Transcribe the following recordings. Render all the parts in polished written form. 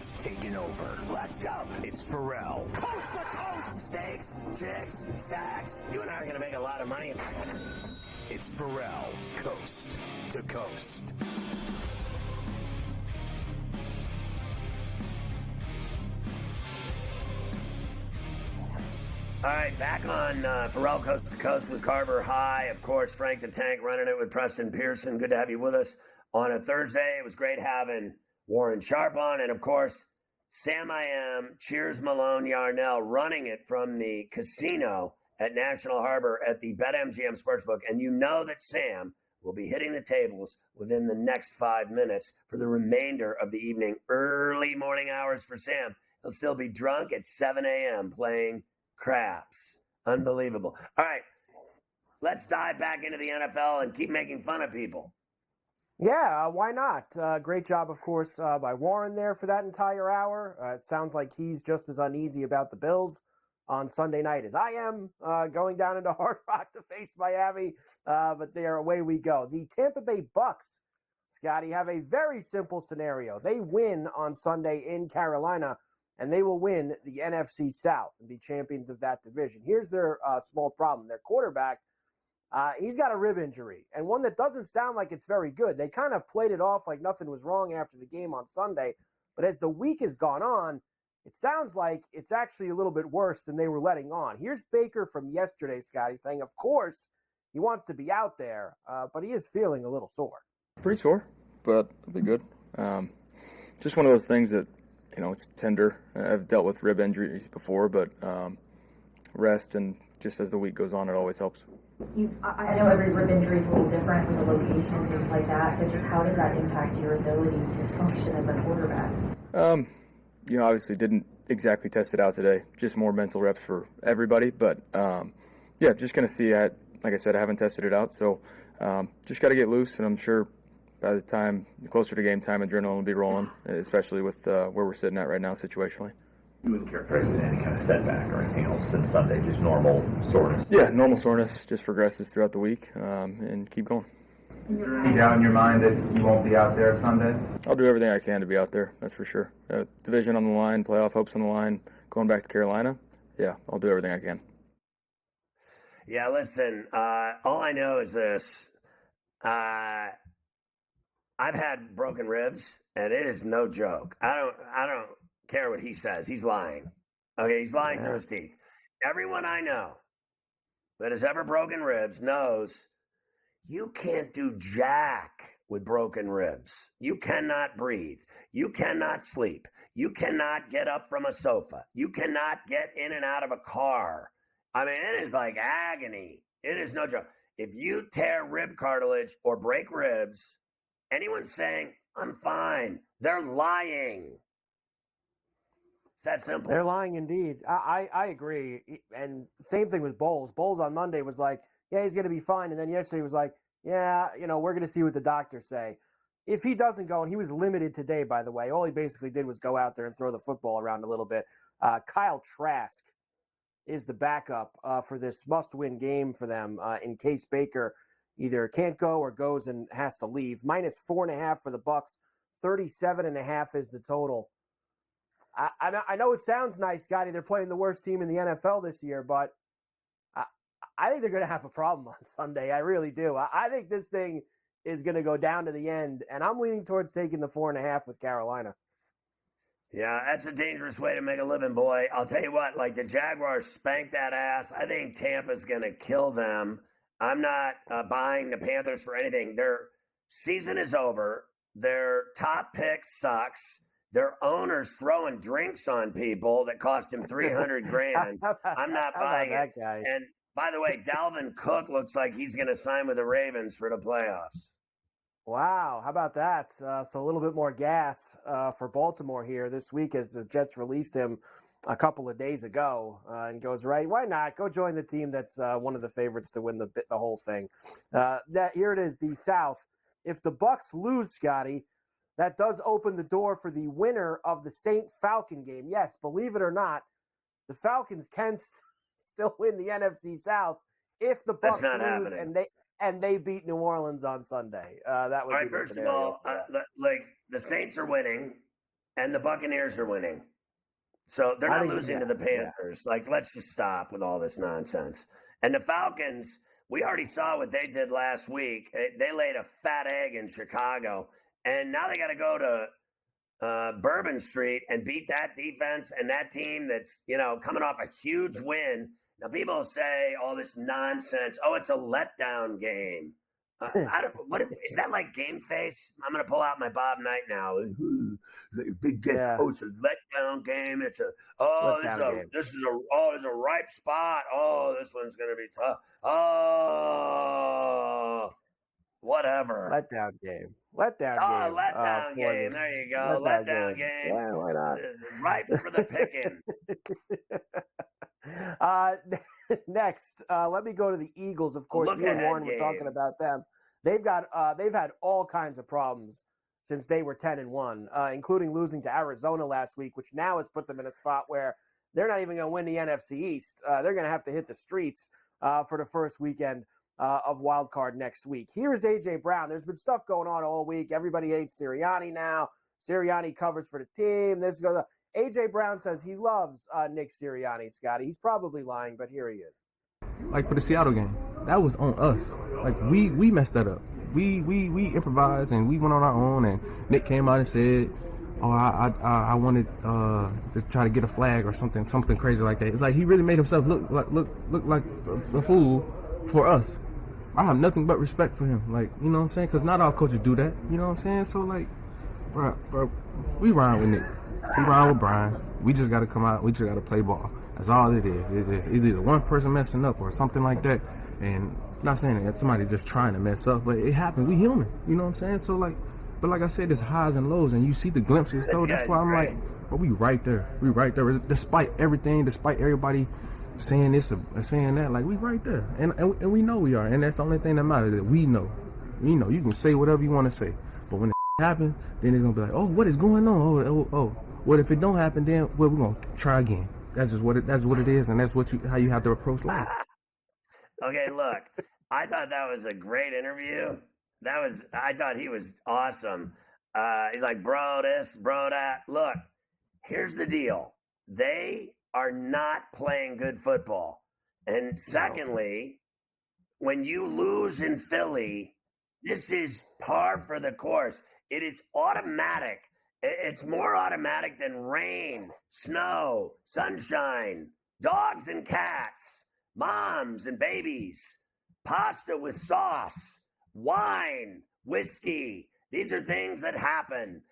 has taken over. Let's go. It's Ferrall. Coast to coast. Steaks, chicks, stacks. You and I are going to make a lot of money. It's Ferrall, coast to coast. All right, back on Ferrall Coast to Coast with Carver High. Of course, Frank the Tank running it with Preston Pearson. Good to have you with us on a Thursday. It was great having Warren Sharp on. And, of course, Sam I Am, Cheers Malone Yarnell running it from the casino at National Harbor at the BetMGM Sportsbook. And you know that Sam will be hitting the tables within the next 5 minutes for the remainder of the evening. Early morning hours for Sam. He'll still be drunk at 7 a.m. playing craps. Unbelievable. All right, let's dive back into the NFL and keep making fun of people. Yeah, why not? Great job, of course, by Warren there for that entire hour. It sounds like he's just as uneasy about the Bills on Sunday night as I am, going down into Hard Rock to face Miami. But there, away we go. The Tampa Bay Bucks, Scotty, have a very simple scenario. They win on Sunday in Carolina, and they will win the NFC South and be champions of that division. Here's their small problem. Their quarterback, he's got a rib injury, and one that doesn't sound like it's very good. They kind of played it off like nothing was wrong after the game on Sunday, but as the week has gone on, it sounds like it's actually a little bit worse than they were letting on. Here's Baker from yesterday, Scotty, saying, of course, he wants to be out there, but he is feeling a little sore. Pretty sore, but it'll be good. Just one of those things that, it's tender. I've dealt with rib injuries before, but rest and just as the week goes on, it always helps. I know every rib injury is a little different with the location and things like that, but just how does that impact your ability to function as a quarterback? Obviously didn't exactly test it out today. Just more mental reps for everybody. But, just going to see. Like I said, I haven't tested it out, so just got to get loose, and I'm sure by the time closer to game time, adrenaline will be rolling, especially with where we're sitting at right now situationally. You wouldn't characterize it as any kind of setback or anything else since Sunday, just normal soreness? Yeah, normal soreness, just progresses throughout the week, and keep going. Is there any doubt in your mind that you won't be out there Sunday? I'll do everything I can to be out there, that's for sure. Division on the line, playoff hopes on the line, going back to Carolina, yeah, I'll do everything I can. Yeah, listen, all I know is this. I've had broken ribs, and it is no joke. I don't care what he says. He's lying. Okay, he's lying through his teeth. Everyone I know that has ever broken ribs knows you can't do jack with broken ribs. You cannot breathe. You cannot sleep. You cannot get up from a sofa. You cannot get in and out of a car. I mean, it is like agony. It is no joke. If you tear rib cartilage or break ribs, anyone saying, I'm fine, they're lying. It's that simple. They're lying indeed. I agree. And same thing with Bowles. Bowles on Monday was like, yeah, he's going to be fine. And then yesterday was like, yeah, we're going to see what the doctors say. If he doesn't go, and he was limited today, by the way, all he basically did was go out there and throw the football around a little bit. Kyle Trask is the backup for this must-win game for them in case Baker either can't go or goes and has to leave. -4.5 for the Bucks. 37.5 is the total. I know it sounds nice, Scotty. They're playing the worst team in the NFL this year, but I think they're going to have a problem on Sunday. I really do. I think this thing is going to go down to the end, and I'm leaning towards taking the 4.5 with Carolina. Yeah, that's a dangerous way to make a living, boy. I'll tell you what, like the Jaguars spanked that ass. I think Tampa's going to kill them. I'm not buying the Panthers for anything. Their season is over. Their top pick sucks. Their owner's throwing drinks on people that cost him $300,000. I'm not buying it. Guy? And by the way, Dalvin Cook looks like he's going to sign with the Ravens for the playoffs. Wow, how about that? So a little bit more gas for Baltimore here this week as the Jets released him a couple of days ago and goes, right, why not? Go join the team that's one of the favorites to win the whole thing. Here it is, the South. If the Bucks lose, Scotty, that does open the door for the winner of the Saint Falcon game. Yes, believe it or not, the Falcons can still win the NFC South if the Bucks lose and they beat New Orleans on Sunday. That would all be right. First of scenario. all, like the Saints are winning. and the Buccaneers are winning. So they're not losing to the Panthers. Like, let's just stop with all this nonsense. And the Falcons, we already saw what they did last week. They laid a fat egg in Chicago, and now they got to go to Bourbon Street and beat that defense and that team that's, coming off a huge win. Now, people say all this nonsense. Oh, it's a letdown game. What is that, like Game Face? I'm going to pull out my Bob Knight now. Big game. Yeah. Oh, it's a letdown game. It's a this is a ripe spot. Oh, this one's going to be tough. Oh, whatever. Letdown game. Letdown game. There you go. Letdown game. Yeah, why not? Ripe for the picking. Next, let me go to the Eagles. Of course, you and Warren were talking about them. They've had all kinds of problems since they were 10-1, including losing to Arizona last week, which now has put them in a spot where they're not even going to win the NFC East. They're going to have to hit the streets for the first weekend of Wild Card next week. Here's A.J. Brown. There's been stuff going on all week. Everybody hates Sirianni now. Sirianni covers for the team. A.J. Brown says he loves Nick Sirianni, Scotty. He's probably lying, but here he is. Like for the Seattle game, that was on us. Like we messed that up. We improvised and we went on our own. And Nick came out and said, "Oh, I wanted to try to get a flag or something crazy like that." It's like he really made himself look like a fool for us. I have nothing but respect for him. Like, you know what I'm saying? Because not all coaches do that. You know what I'm saying? So like, bro, we ride with Nick. We ride with Brian. We just got to come out. We just got to play ball. That's all it is. It's either one person messing up or something like that. And I'm not saying that somebody just trying to mess up, but it happened. We human. You know what I'm saying? So like, but like I said, there's highs and lows, and you see the glimpses. So that's why I'm like, but we right there. We right there. Despite everything, despite everybody saying this or saying that, like we right there. And we know we are. And that's the only thing that matters, that we know. You know, you can say whatever you want to say, but when it happens, then it's gonna be like, oh, what is going on? Oh. What if it don't happen? Then we're gonna try again. That's what it is, and that's how you have to approach life. Okay, look, I thought that was a great interview. I thought he was awesome. He's like, bro this, bro that. Look, here's the deal: they are not playing good football, and secondly, when you lose in Philly, this is par for the course. It is automatic. It's more automatic than rain, snow, sunshine, dogs and cats, moms and babies, pasta with sauce, wine, whiskey. These are things that happen.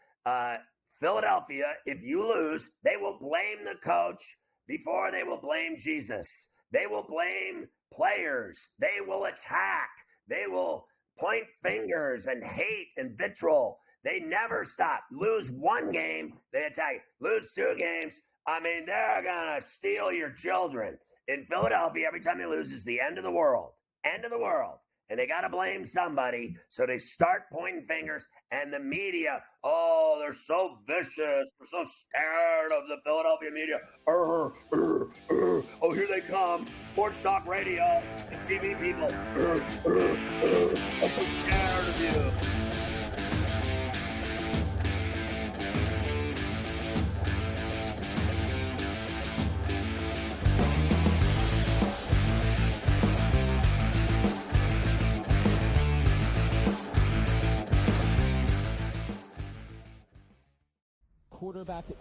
Philadelphia, if you lose, they will blame the coach before they will blame Jesus. They will blame players. They will attack. They will point fingers and hate and vitriol. They never stop. Lose one game, they attack. Lose two games, they're going to steal your children. In Philadelphia, every time they lose, it's the end of the world. End of the world. And they got to blame somebody, so they start pointing fingers. And the media, they're so vicious. They're so scared of the Philadelphia media. Oh, here they come. Sports talk radio and TV people. I'm so scared of you.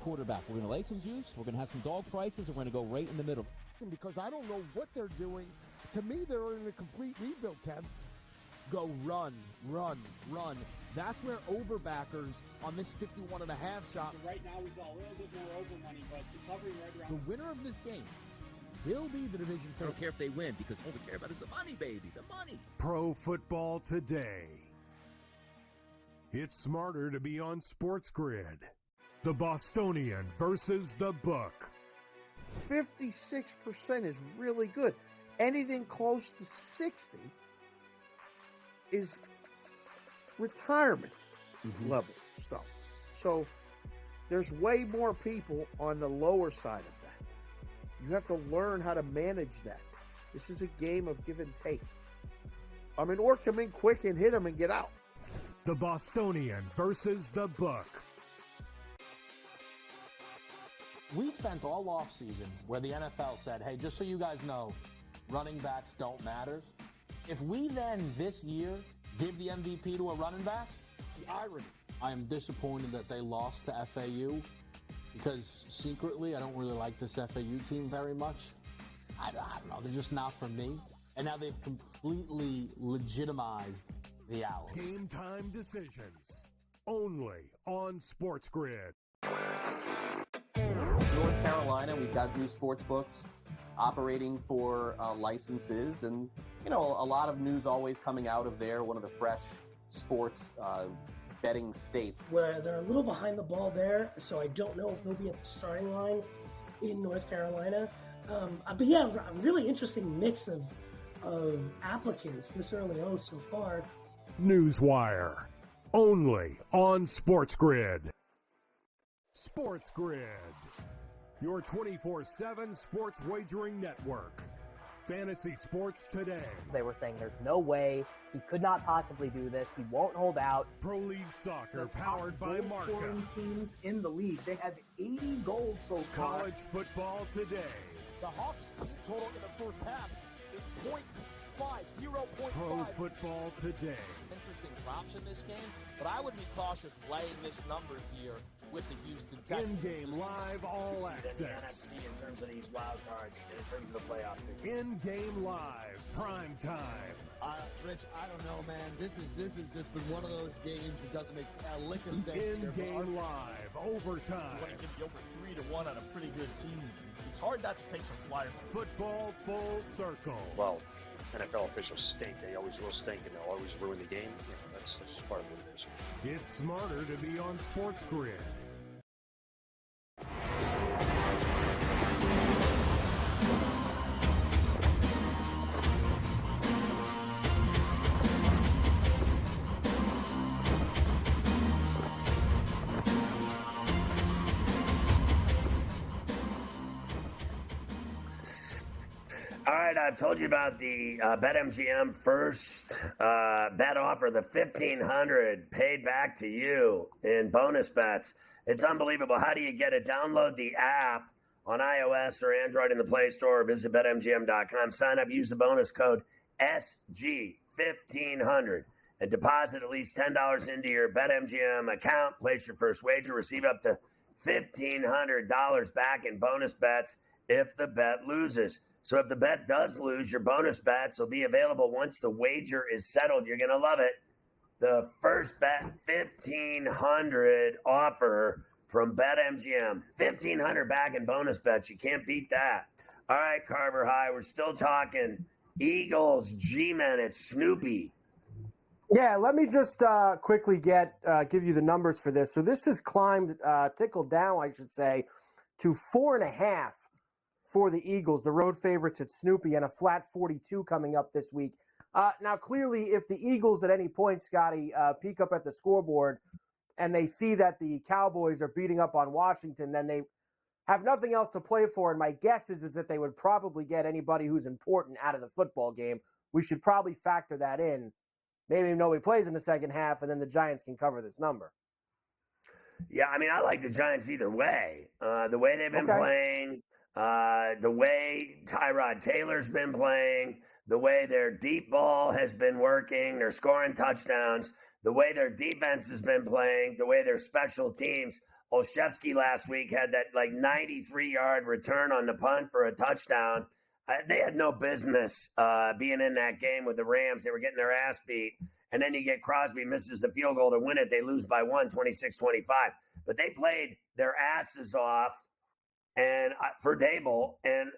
Quarterback. We're going to lay some juice. We're going to have some dog prices. And we're going to go right in the middle. Because I don't know what they're doing. To me, they're in a complete rebuild, Kev. Go run. That's where overbackers on this 51.5 shot. So right now, we saw a little bit more over money, but it's hovering right around. The winner of this game will be the division favorite. I don't care if they win, because all we care about is the money, baby. The money. Pro Football Today. It's smarter to be on SportsGrid. The Bostonian versus the Book. 56% is really good. Anything close to 60 is retirement level stuff. So there's way more people on the lower side of that. You have to learn how to manage that. This is a game of give and take. Or come in quick and hit them and get out. The Bostonian versus the Book. We spent all offseason where the NFL said, hey, just so you guys know, running backs don't matter. If we then this year give the MVP to a running back, the irony. I am disappointed that they lost to FAU because secretly I don't really like this FAU team very much. I don't know. They're just not for me. And now they've completely legitimized the Owls. Game time decisions. Only on SportsGrid. North Carolina, we've got new sports books operating for licenses, and a lot of news always coming out of there. One of the fresh sports betting states. Where they're a little behind the ball there, so I don't know if they'll be at the starting line in North Carolina. But yeah, a really interesting mix of applicants this early on so far. Newswire. Only on SportsGrid. SportsGrid. Your 24/7 sports wagering network. Fantasy sports today. They were saying there's no way he could not possibly do this. He won't hold out. Pro League Soccer powered by Marca. Scoring teams in the league. They have 80 goals so far. College football today. The Hawks team total in the first half is 0.5. Pro football today. Interesting props in this game, but I would be cautious laying this number here with the Houston Texans. In-game live all access. In terms of these wild cards, in terms of the playoff. In-game live, prime time. Rich, I don't know, man. This has just been one of those games that doesn't make a lick of sense. In-game live, overtime. You want to give you over 3-1 on a pretty good team. It's hard not to take some flyers. Football full circle. Well, NFL officials stink. They always will stink, and they'll always ruin the game. That's just part of what it is. It's smarter to be on SportsGrid. All right, I've told you about the BetMGM first bet offer, the $1,500 paid back to you in bonus bets. It's unbelievable. How do you get it? Download the app on iOS or Android in the Play Store or visit BetMGM.com. Sign up, use the bonus code SG1500 and deposit at least $10 into your BetMGM account. Place your first wager, receive up to $1,500 back in bonus bets if the bet loses. So if the bet does lose, your bonus bets will be available once the wager is settled. You're going to love it. The first bet, $1,500 offer from BetMGM. $1,500 back in bonus bets. You can't beat that. All right, Carver High, we're still talking Eagles, G-Men. It's Snoopy. Yeah, let me just quickly give you the numbers for this. So this has climbed, tickled down, I should say, to 4.5 for the Eagles, the road favorites at Snoopy, and a flat 42 coming up this week. Now, clearly, if the Eagles at any point, Scotty, peek up at the scoreboard and they see that the Cowboys are beating up on Washington, then they have nothing else to play for. And my guess is that they would probably get anybody who's important out of the football game. We should probably factor that in. Maybe nobody plays in the second half, and then the Giants can cover this number. Yeah, I mean, I like the Giants either way. The way they've been playing, the way Tyrod Taylor's been playing, the way their deep ball has been working, they're scoring touchdowns, the way their defense has been playing, the way their special teams. Olszewski last week had that 93-yard return on the punt for a touchdown. They had no business being in that game with the Rams. They were getting their ass beat. And then you get Crosby misses the field goal to win it. They lose by 26-25. But they played their asses off and for Dable. And,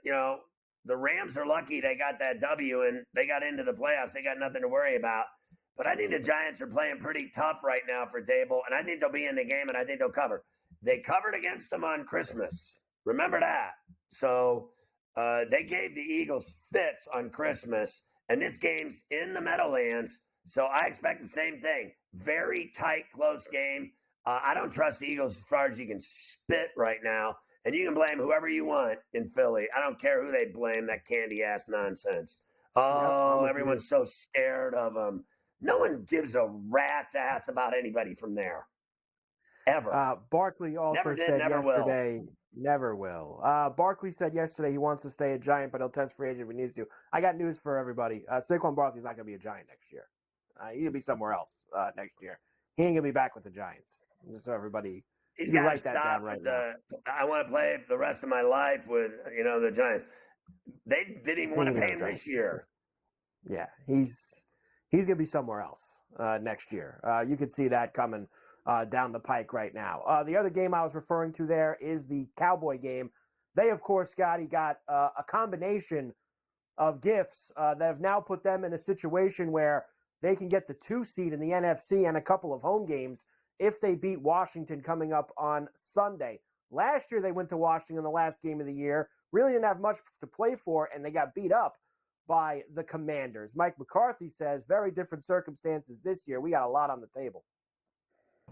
the Rams are lucky they got that W and they got into the playoffs. They got nothing to worry about. But I think the Giants are playing pretty tough right now for Dable. And I think they'll be in the game, and I think they'll cover. They covered against them on Christmas. Remember that. So they gave the Eagles fits on Christmas. And this game's in the Meadowlands. So I expect the same thing. Very tight, close game. I don't trust the Eagles as far as you can spit right now. And you can blame whoever you want in Philly. I don't care who they blame, that candy-ass nonsense. Oh, everyone's so scared of them. No one gives a rat's ass about anybody from there. ever. Barkley also Never did, said never yesterday, never will. Barkley said yesterday he wants to stay a Giant, but he'll test free agent if he needs to. I got news for everybody. Saquon Barkley's not going to be a Giant next year. He'll be somewhere else next year. He ain't going to be back with the Giants. Just so everybody, He's you got to write that stop down right with now. I want to play the rest of my life with, the Giants. They didn't even want to pay him this year. Yeah, he's going to be somewhere else next year. You could see that coming down the pike right now. The other game I was referring to there is the Cowboy game. They, of course, Scotty, got a combination of gifts that have now put them in a situation where they can get the 2 seed in the NFC and a couple of home games if they beat Washington coming up on Sunday. Last year, they went to Washington the last game of the year, really didn't have much to play for, and they got beat up by the Commanders. Mike McCarthy says very different circumstances this year. We got a lot on the table.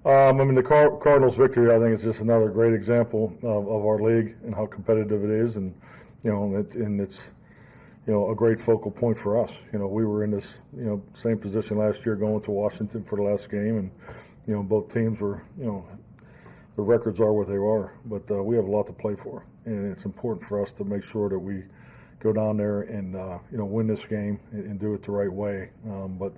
The Cardinals' victory, I think, is just another great example of our league and how competitive it is, and it's a great focal point for us. We were in this same position last year going to Washington for the last game, and both teams were the records are what they are, but we have a lot to play for, and it's important for us to make sure that we go down there and win this game and do it the right way. But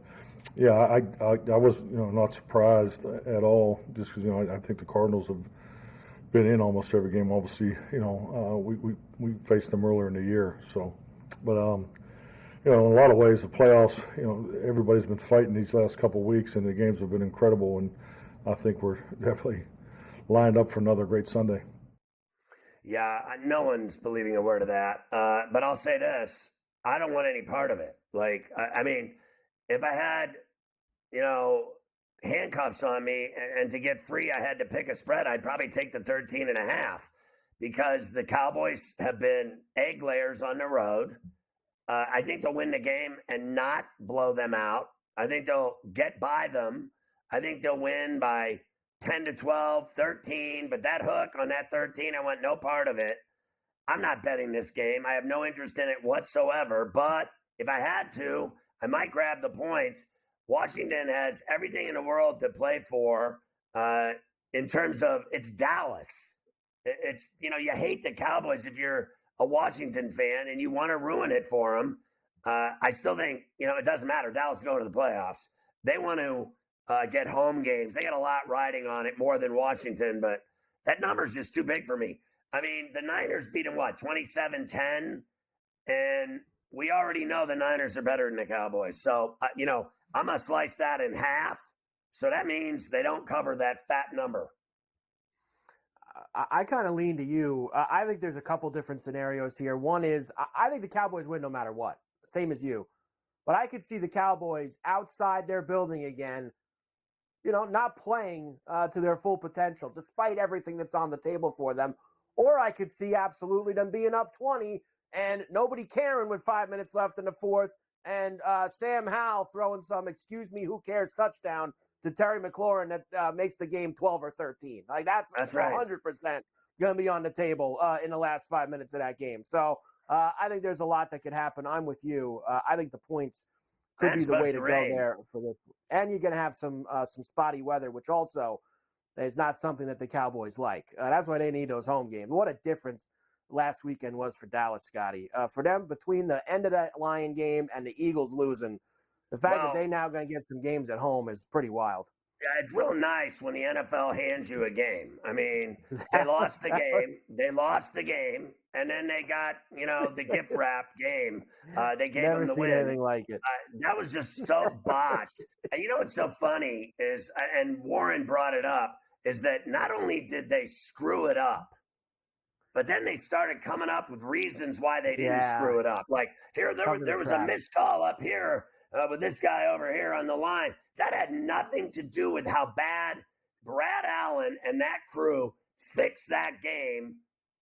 yeah, I was not surprised at all, just because I think the Cardinals have been in almost every game. Obviously, we faced them earlier in the year, so. But in a lot of ways, the playoffs, everybody's been fighting these last couple of weeks, and the games have been incredible, and I think we're definitely lined up for another great Sunday. Yeah, no one's believing a word of that. But I'll say this. I don't want any part of it. If I had, handcuffs on me and to get free, I had to pick a spread, I'd probably take the 13.5 because the Cowboys have been egg layers on the road. I think they'll win the game and not blow them out. I think they'll get by them. I think they'll win by 10 to 12, 13, but that hook on that 13, I want no part of it. I'm not betting this game. I have no interest in it whatsoever, but if I had to, I might grab the points. Washington has everything in the world to play for in terms of it's Dallas. It's, you hate the Cowboys if you're a Washington fan and you want to ruin it for them. I still think, it doesn't matter. Dallas is going to the playoffs. They want to get home games. They got a lot riding on it more than Washington, but that number's just too big for me. The Niners beat them, 27-10? And we already know the Niners are better than the Cowboys. So, I'm going to slice that in half. So that means they don't cover that fat number. I kind of lean to you. I think there's a couple different scenarios here. One is I think the Cowboys win no matter what, same as you. But I could see the Cowboys outside their building again, not playing to their full potential, despite everything that's on the table for them. Or I could see absolutely them being up 20 and nobody caring with 5 minutes left in the fourth, and Sam Howell throwing some excuse me, who cares touchdown to Terry McLaurin that makes the game 12 or 13. That's 100% going to be on the table in the last 5 minutes of that game. So I think there's a lot that could happen. I'm with you. I think the points could be the way to go there for this. And you're going to have some spotty weather, which also is not something that the Cowboys like. That's why they need those home games. What a difference last weekend was for Dallas, Scotty. For them, between the end of that Lion game and the Eagles losing, the fact that they now going to get some games at home is pretty wild. Yeah, it's real nice when the NFL hands you a game. They lost the game. They lost the game, and then they got, the gift wrap game. They gave them the win. Never seen anything like it. That was just so botched. And what's so funny is, and Warren brought it up, is that not only did they screw it up, but then they started coming up with reasons why they didn't screw it up. Like, there was a missed call up here with this guy over here on the line. That had nothing to do with how bad Brad Allen and that crew fixed that game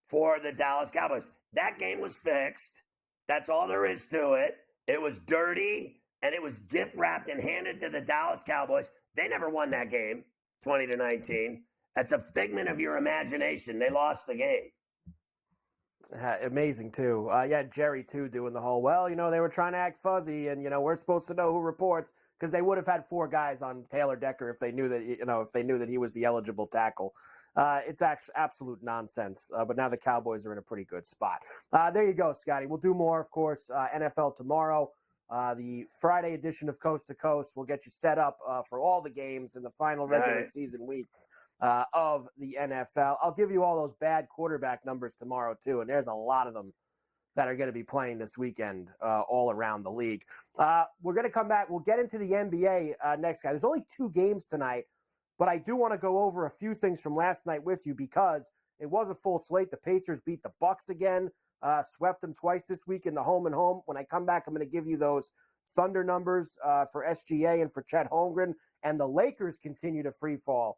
for the Dallas Cowboys. That game was fixed. That's all there is to it. It was dirty, and it was gift-wrapped and handed to the Dallas Cowboys. They never won that game, 20-19. That's a figment of your imagination. They lost the game. Amazing, too. Jerry, too, doing the whole, they were trying to act fuzzy, and, we're supposed to know who reports. because they would have had 4 guys on Taylor Decker if they knew that he was the eligible tackle. It's actually absolute nonsense. But now the Cowboys are in a pretty good spot. There you go, Scotty. We'll do more, of course. NFL tomorrow. The Friday edition of Coast to Coast will get you set up for all the games in the final regular season week of the NFL. I'll give you all those bad quarterback numbers tomorrow, too, and there's a lot of them that are going to be playing this weekend all around the league. We're going to come back. We'll get into the NBA next, guy. There's only 2 games tonight, but I do want to go over a few things from last night with you because it was a full slate. The Pacers beat the Bucks again, swept them twice this week in the home and home. When I come back, I'm going to give you those Thunder numbers for SGA and for Chet Holmgren. And the Lakers continue to free fall,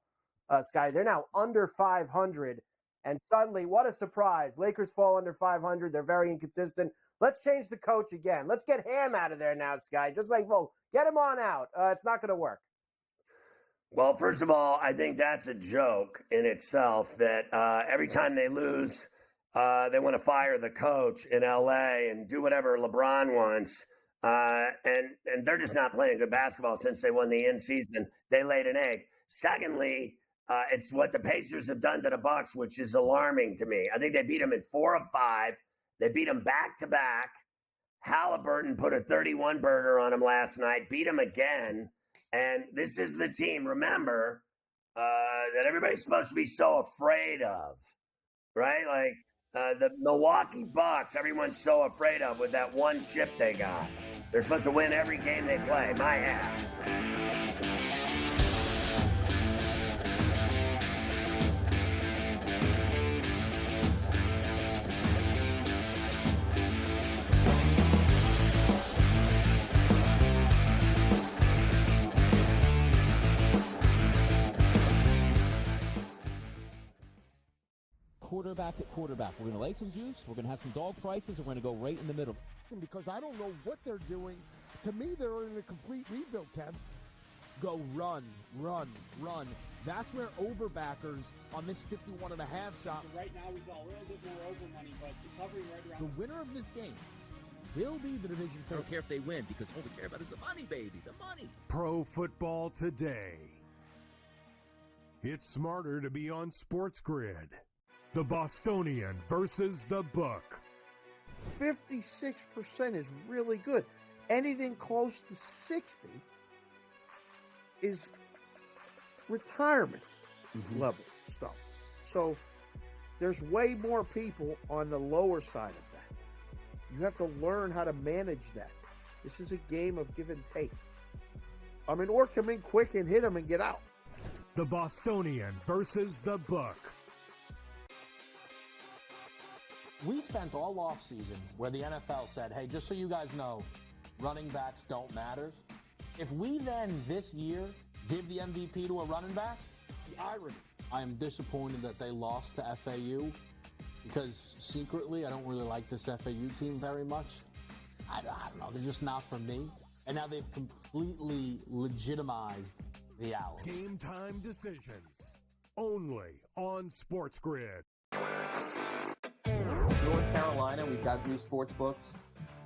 Scotty. They're now under 500. And suddenly, what a surprise. Lakers fall under 500. They're very inconsistent. Let's change the coach again. Let's get Ham out of there now, Sky. Just like Volk. Get him on out. It's not going to work. Well, first of all, I think that's a joke in itself that every time they lose, they want to fire the coach in L.A. and do whatever LeBron wants. And they're just not playing good basketball since they won the in-season. They laid an egg. Secondly, it's what the Pacers have done to the Bucks, which is alarming to me. I think they beat them in 4 of 5. They beat them back-to-back. Halliburton put a 31-burger on them last night, beat them again. And this is the team, remember, that everybody's supposed to be so afraid of, right? Like the Milwaukee Bucks, everyone's so afraid of with that one chip they got. They're supposed to win every game they play. My ass. Quarterback at quarterback. We're going to lay some juice. We're going to have some dog prices, and we're going to go right in the middle. Because I don't know what they're doing. To me, they're in a complete rebuild, Kev. Go run. That's where overbackers on this 51.5 shot. So right now, he's all a little bit more over money, but it's hovering right around. The winner of this game will be the division I don't care if they win because all we care about is the money, baby, the money. Pro Football Today. It's smarter to be on SportsGrid. The Bostonian versus the Book. 56% is really good. Anything close to 60 is retirement level stuff. So there's way more people on the lower side of that. You have to learn how to manage that. This is a game of give and take. I mean, or come in quick and hit them and get out. The Bostonian versus the Book. We spent all offseason where the NFL said, hey, just so you guys know, running backs don't matter. If we then this year give the MVP to a running back, the irony. I am disappointed that they lost to FAU because secretly I don't really like this FAU team very much. I don't know. They're just not for me. And now they've completely legitimized the Owls. Game time decisions. Only on SportsGrid. North Carolina, we've got new sports books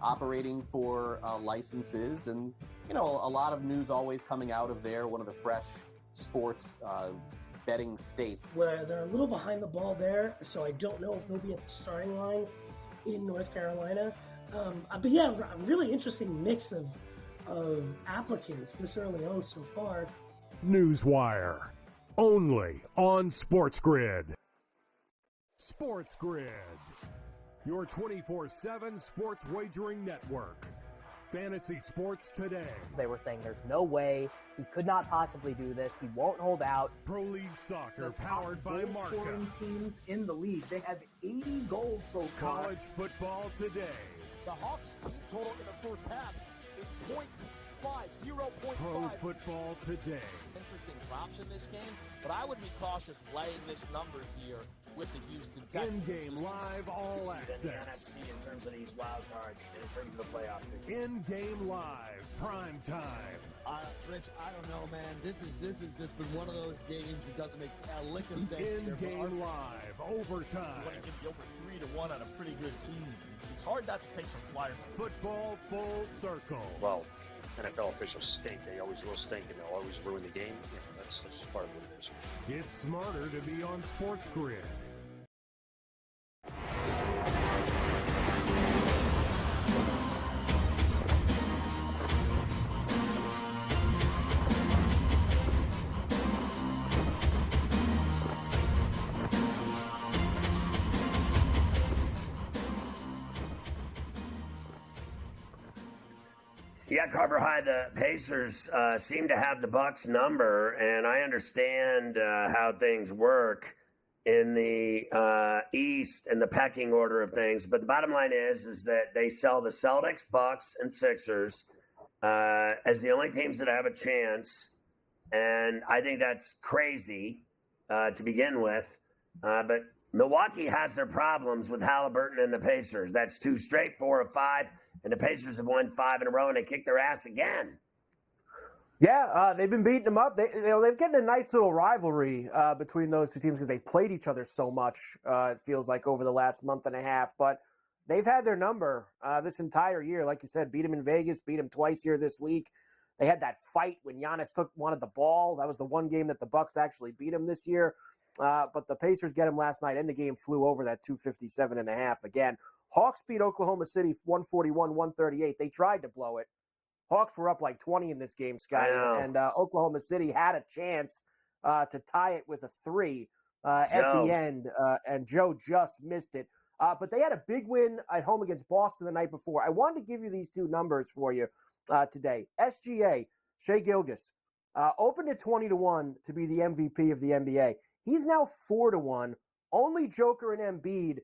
operating for licenses, and a lot of news always coming out of there. One of the fresh sports betting states. Well, they're a little behind the ball there, so I don't know if they'll be at the starting line in North Carolina. But yeah, a really interesting mix of applicants this early on so far. Newswire. Only on SportsGrid. SportsGrid. Your 24/7 sports wagering network. Fantasy sports today. They were saying there's no way he could not possibly do this. He won't hold out. Pro League Soccer powered by Marca. Scoring teams in the league. They have 80 goals so far. College football today. The Hawks team total in the first half is 0.5. Pro football today. Interesting props in this game, but I would be cautious laying this number here with the Houston Texans. In-game live all access. In the NFC in terms of these wild cards, and in terms of the playoff picture. In-game live, prime time. Rich, I don't know, man. This has just been one of those games that doesn't make a lick of sense. In-game live, overtime. You want to give the over 3-1 on a pretty good team. It's hard not to take some flyers. Football full circle. Well, NFL officials stink. They always will stink, and they'll always ruin the game. That's just part of what it is. It's smarter to be on SportsGrid. Yeah, Carver High, the Pacers seem to have the Bucks number, and I understand how things work in the East and the pecking order of things. But the bottom line is that they sell the Celtics, Bucks, and Sixers as the only teams that have a chance, and I think that's crazy to begin with. But Milwaukee has their problems with Halliburton and the Pacers. That's 2 straight, 4 of 5. And the Pacers have won 5 in a row, and they kicked their ass again. Yeah, they've been beating them up. They've getting a nice little rivalry between those two teams because they've played each other so much, it feels like, over the last month and a half. But they've had their number this entire year. Like you said, beat them in Vegas, beat them twice here this week. They had that fight when Giannis wanted the ball. That was the one game that the Bucks actually beat them this year. But the Pacers get them last night, and the game flew over that 257.5 again. Hawks beat Oklahoma City 141-138. They tried to blow it. Hawks were up like 20 in this game, Scott, and Oklahoma City had a chance to tie it with a 3 at the end, and Joe just missed it. But they had a big win at home against Boston the night before. I wanted to give you these two numbers for you today. SGA, Shai Gilgeous, opened at 20-1 to be the MVP of the NBA. He's now 4-1. Only Joker and Embiid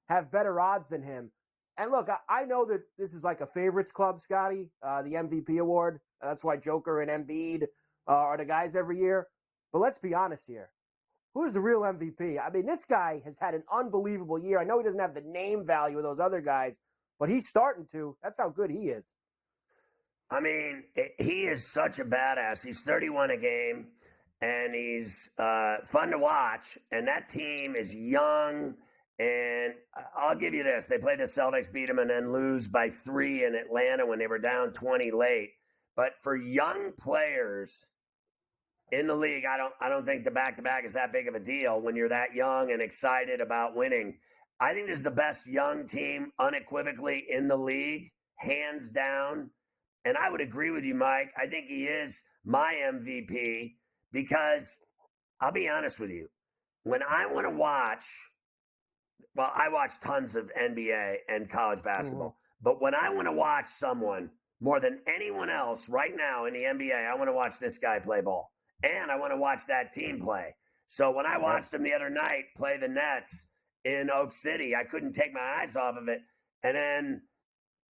have better odds than him. And look, I know that this is like a favorites club, Scotty, the MVP award. That's why Joker and Embiid are the guys every year. But let's be honest here. Who's the real MVP? I mean, this guy has had an unbelievable year. I know he doesn't have the name value of those other guys, but he's starting to. That's how good he is. I mean, he is such a badass. He's 31 a game, and he's fun to watch. And that team is young. And I'll give you this. They played the Celtics, beat them, and then lose by 3 in Atlanta when they were down 20 late. But for young players in the league, I don't think the back-to-back is that big of a deal when you're that young and excited about winning. I think this is the best young team unequivocally in the league, hands down. And I would agree with you, Mike. I think he is my MVP because I'll be honest with you. When I want to watch – well, I watch tons of NBA and college basketball. But when I want to watch someone more than anyone else right now in the NBA, I want to watch this guy play ball. And I want to watch that team play. So when I watched him the other night play the Nets in Oak City, I couldn't take my eyes off of it. And then,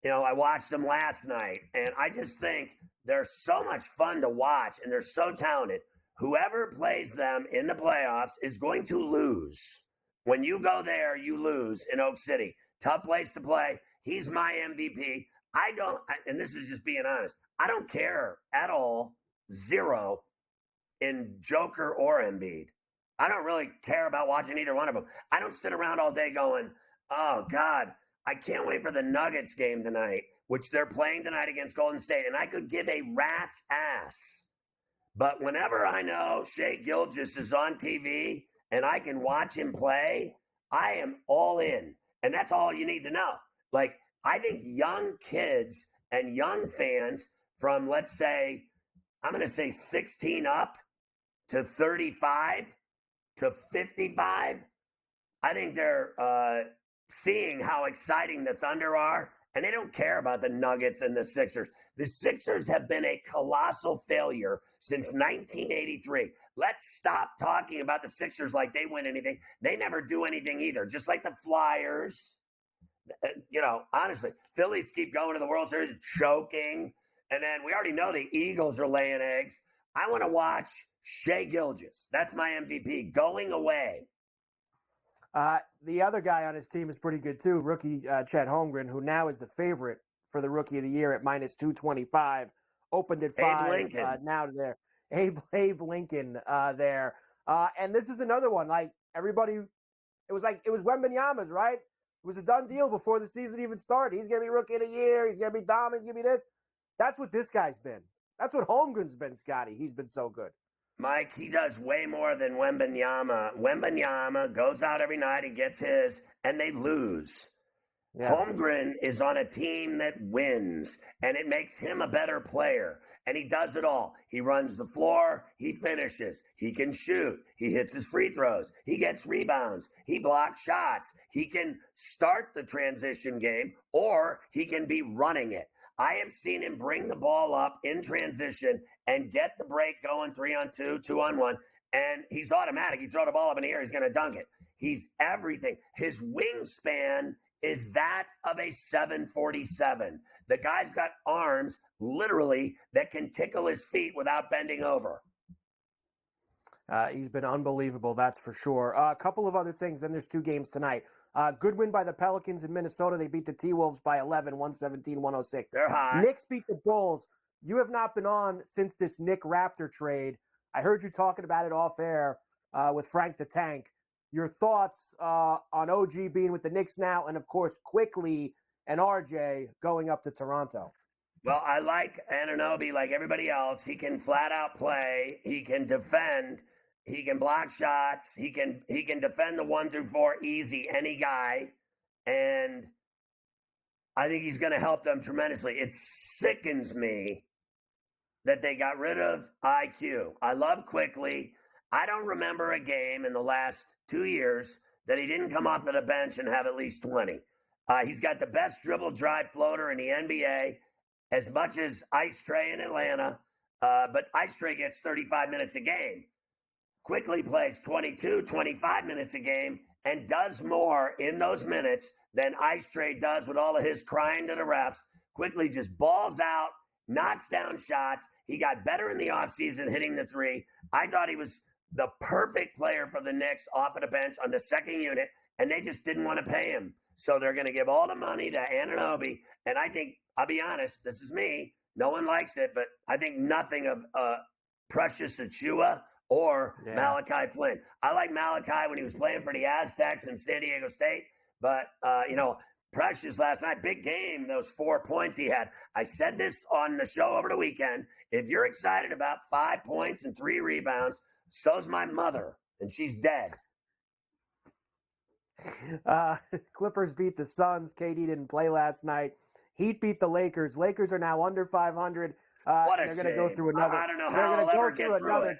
I watched them last night. And I just think they're so much fun to watch, and they're so talented. Whoever plays them in the playoffs is going to lose. When you go there, you lose in Oak City. Tough place to play. He's my MVP. And this is just being honest, I don't care at all, 0, in Joker or Embiid. I don't really care about watching either one of them. I don't sit around all day going, oh, God, I can't wait for the Nuggets game tonight, which they're playing tonight against Golden State, and I could give a rat's ass. But whenever I know Shai Gilgeous is on TV and I can watch him play, I am all in. And that's all you need to know. Like, I think young kids and young fans from, let's say, I'm going to say 16 up to 35 to 55, I think they're seeing how exciting the Thunder are, and they don't care about the Nuggets and the Sixers. The Sixers have been a colossal failure since 1983. Let's stop talking about the Sixers like they win anything. They never do anything either, just like the Flyers. Honestly, Phillies keep going to the World Series, choking. And then we already know the Eagles are laying eggs. I want to watch Shai Gilgeous. That's my MVP, going away. The other guy on his team is pretty good, too, rookie Chet Holmgren, who now is the favorite for the Rookie of the Year at minus 225. Opened at 5, now to there. Abe Lincoln there. And this is another one. Like, everybody, it was Wembanyama's, right? It was a done deal before the season even started. He's going to be Rookie of the Year. He's going to be dominant. He's going to be this. That's what this guy's been. That's what Holmgren's been, Scotty. He's been so good. Mike, he does way more than Wembanyama. Wembanyama goes out every night and gets his, and they lose. Yeah. Holmgren is on a team that wins, and it makes him a better player. And he does it all. He runs the floor. He finishes. He can shoot. He hits his free throws. He gets rebounds. He blocks shots. He can start the transition game, or he can be running it. I have seen him bring the ball up in transition and get the break going 3-on-2, 2-on-1, and he's automatic. You throw the ball up in the air, he's going to dunk it. He's everything. His wingspan is that of a 747. The guy's got arms, literally, that can tickle his feet without bending over. He's been unbelievable, that's for sure. A couple of other things, and there's 2 games tonight. Good win by the Pelicans in Minnesota. They beat the T-Wolves by 11, 117-106. They're hot. Knicks beat the Bulls. You have not been on since this Nick Raptor trade. I heard you talking about it off air with Frank the Tank. Your thoughts on OG being with the Knicks now, and, of course, Quickly and RJ going up to Toronto. Well, I like Anunoby like everybody else. He can flat out play. He can defend. He can block shots. He can defend the 1 through 4 easy, any guy. And I think he's going to help them tremendously. It sickens me that they got rid of IQ. I love Quickly. I don't remember a game in the last 2 years that he didn't come off of the bench and have at least 20. He's got the best dribble drive floater in the NBA, as much as Ice Trae in Atlanta. But Ice Trae gets 35 minutes a game. Quickly plays 22, 25 minutes a game and does more in those minutes than Ice Trae does with all of his crying to the refs. Quickly just balls out, knocks down shots. He got better in the offseason hitting the 3. I thought he was the perfect player for the Knicks off of the bench on the second unit, and they just didn't want to pay him. So they're going to give all the money to Anunoby. And I think, I'll be honest, this is me. No one likes it, but I think nothing of Precious Achiuwa or Malachi Flynn. I like Malachi when he was playing for the Aztecs in San Diego State. But, Precious last night, big game, those 4 points he had. I said this on the show over the weekend. If you're excited about 5 points and 3 rebounds, so's my mother, and she's dead. Clippers beat the Suns. KD didn't play last night. Heat beat the Lakers. Lakers are now under 500. What a they're shame. going to go through another. I don't know how I'll ever get through it.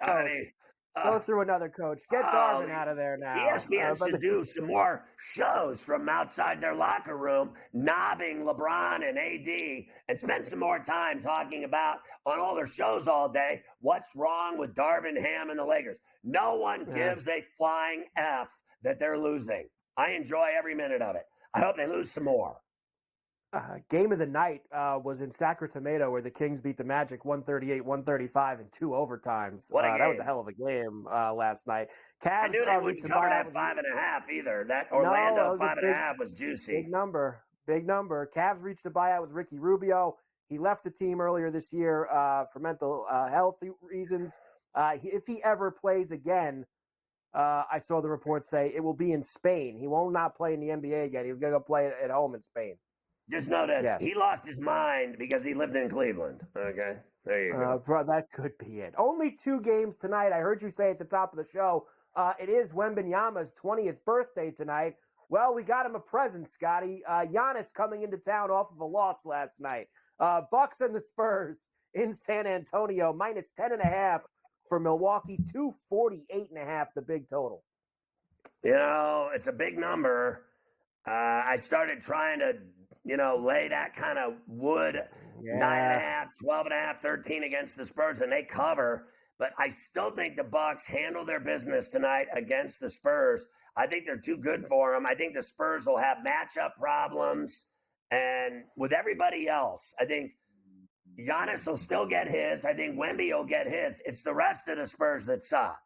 Go through another coach. Get Darvin out of there now. ESPN should do some more shows from outside their locker room, knobbing LeBron and AD, and spend some more time talking about, on all their shows all day, what's wrong with Darvin Ham and the Lakers. No one gives a flying F that they're losing. I enjoy every minute of it. I hope they lose some more. Game of the night was in Sacramento, where the Kings beat the Magic 138-135 in 2 overtimes. What a game. That was a hell of a game last night. Cavs, I knew they wouldn't cover that 5.5 either. That Orlando 5.5 was juicy. Big number. Cavs reached a buyout with Ricky Rubio. He left the team earlier this year for mental health reasons. If he ever plays again, I saw the report say it will be in Spain. He will not play in the NBA again. He's going to go play at home in Spain. Just know this. Yes. He lost his mind because he lived in Cleveland. Okay? There you go. Bro, that could be it. Only 2 games tonight. I heard you say at the top of the show, it is Wembanyama's 20th birthday tonight. Well, we got him a present, Scotty. Giannis coming into town off of a loss last night. Bucks and the Spurs in San Antonio, minus 10.5 for Milwaukee, 248.5 the big total. You know, it's a big number. I started trying to, lay that kind of wood, 9.5, 12.5, 13 against the Spurs, and they cover. But I still think the Bucks handle their business tonight against the Spurs. I think they're too good for them. I think the Spurs will have matchup problems. And with everybody else, I think Giannis will still get his. I think Wemby will get his. It's the rest of the Spurs that suck.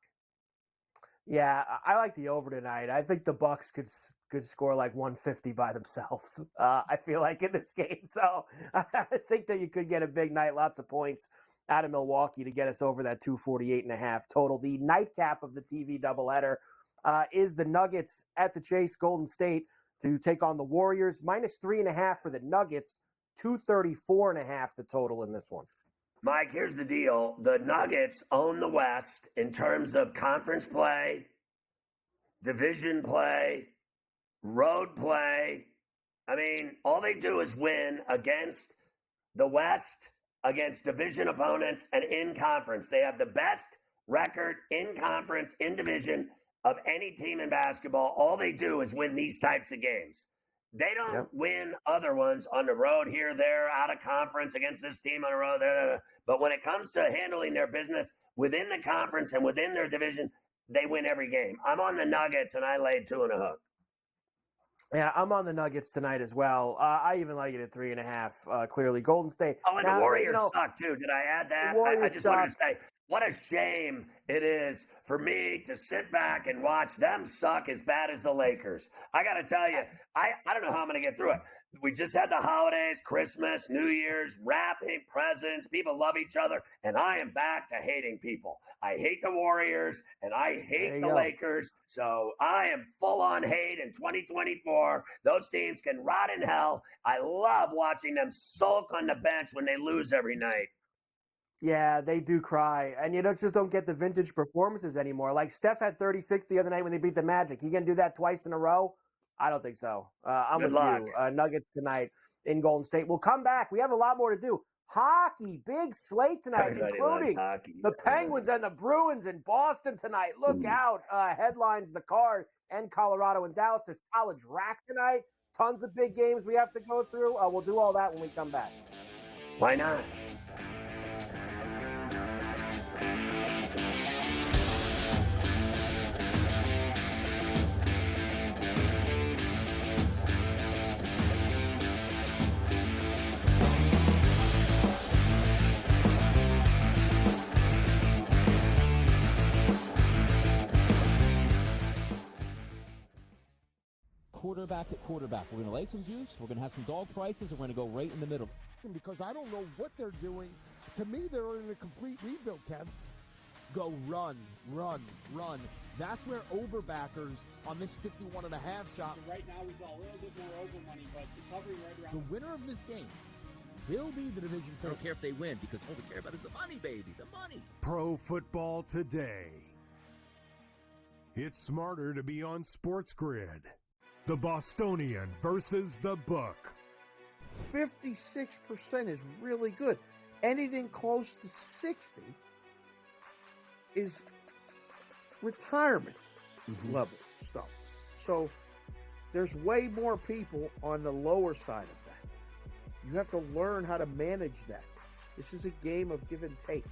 Yeah, I like the over tonight. I think the Bucks could score like 150 by themselves. I feel like in this game. So I think that you could get a big night, lots of points out of Milwaukee to get us over that 248.5 total. The nightcap of the TV doubleheader is the Nuggets at the Chase, Golden State, to take on the Warriors. Minus 3.5 for the Nuggets. 234.5 the total in this one. Mike, here's the deal. The Nuggets own the West in terms of conference play, division play, road play. I mean, all they do is win against the West, against division opponents, and in conference. They have the best record in conference, in division of any team in basketball. All they do is win these types of games. They don't win other ones on the road here, there, out of conference against this team on the road. There. But when it comes to handling their business within the conference and within their division, they win every game. I'm on the Nuggets, and I laid 2 1/2. Yeah, I'm on the Nuggets tonight as well. I even like it at 3.5. Clearly, Golden State. Oh, and the Warriors suck too. Did I add that? I just wanted to say, what a shame it is for me to sit back and watch them suck as bad as the Lakers. I got to tell you, I don't know how I'm going to get through it. We just had the holidays, Christmas, New Year's, wrapping presents. People love each other, and I am back to hating people. I hate the Warriors, and I hate the Lakers. So I am full on hate in 2024. Those teams can rot in hell. I love watching them sulk on the bench when they lose every night. Yeah, they do cry. And you just don't get the vintage performances anymore. Like Steph had 36 the other night when they beat the Magic. You going to do that twice in a row? I don't think so. I'm Good with luck. you. Nuggets tonight in Golden State. We'll come back. We have a lot more to do. Hockey, big slate tonight, Everybody including loves hockey. the Penguins and the Bruins in Boston tonight. Look out. Headlines, the Card, and Colorado and Dallas. There's college rack tonight. Tons of big games we have to go through. We'll do all that when we come back. Why not? Quarterback at quarterback. We're going to lay some juice. We're going to have some dog prices, and we're going to go right in the middle. Because I don't know what they're doing. To me, they're in a complete rebuild, Kev. Go run, run, run. That's where overbackers on this 51.5 shot. Right now, he's a little bit more over money, but it's hovering right around. The winner of this game will be the division I don't care if they win because all we care about is the money, baby, the money. Pro Football Today. It's smarter to be on SportsGrid. The Bostonian versus the Book. 56% is really good. Anything close to 60 is retirement level stuff. So there's way more people on the lower side of that. You have to learn how to manage that. This is a game of give and take.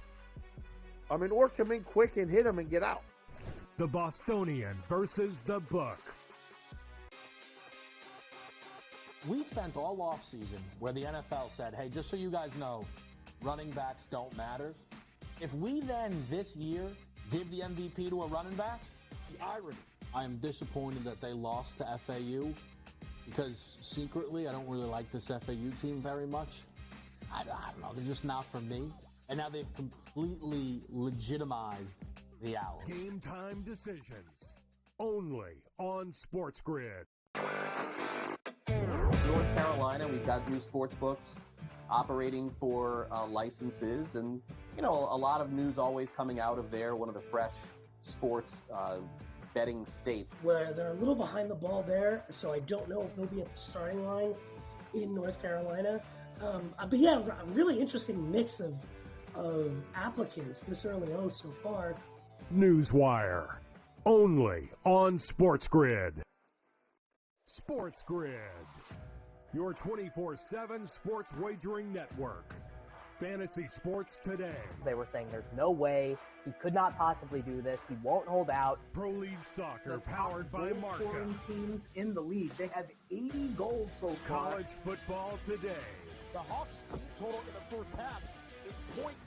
I mean, or come in quick and hit them and get out. The Bostonian versus the Book. We spent all offseason where the NFL said, hey, just so you guys know, running backs don't matter. If we then this year give the MVP to a running back, The irony. I am disappointed that they lost to FAU because secretly I don't really like this FAU team very much. I don't know. They're just not for me. And now they've completely legitimized the Owls. Game time decisions. Only on SportsGrid. North Carolina, we've got new sports books operating for licenses, and a lot of news always coming out of there. One of the fresh sports betting states. Where they're a little behind the ball there, so I don't know if they'll be at the starting line in North Carolina. But yeah, a really interesting mix of applicants this early on so far. Newswire. Only on SportsGrid. SportsGrid. Your 24/7 sports wagering network. Fantasy sports today. They were saying there's no way he could not possibly do this. He won't hold out. Pro League Soccer powered by Marca. Scoring teams in the league. They have 80 goals so far. College football today. The Hawks' team total in the first half is 0.5.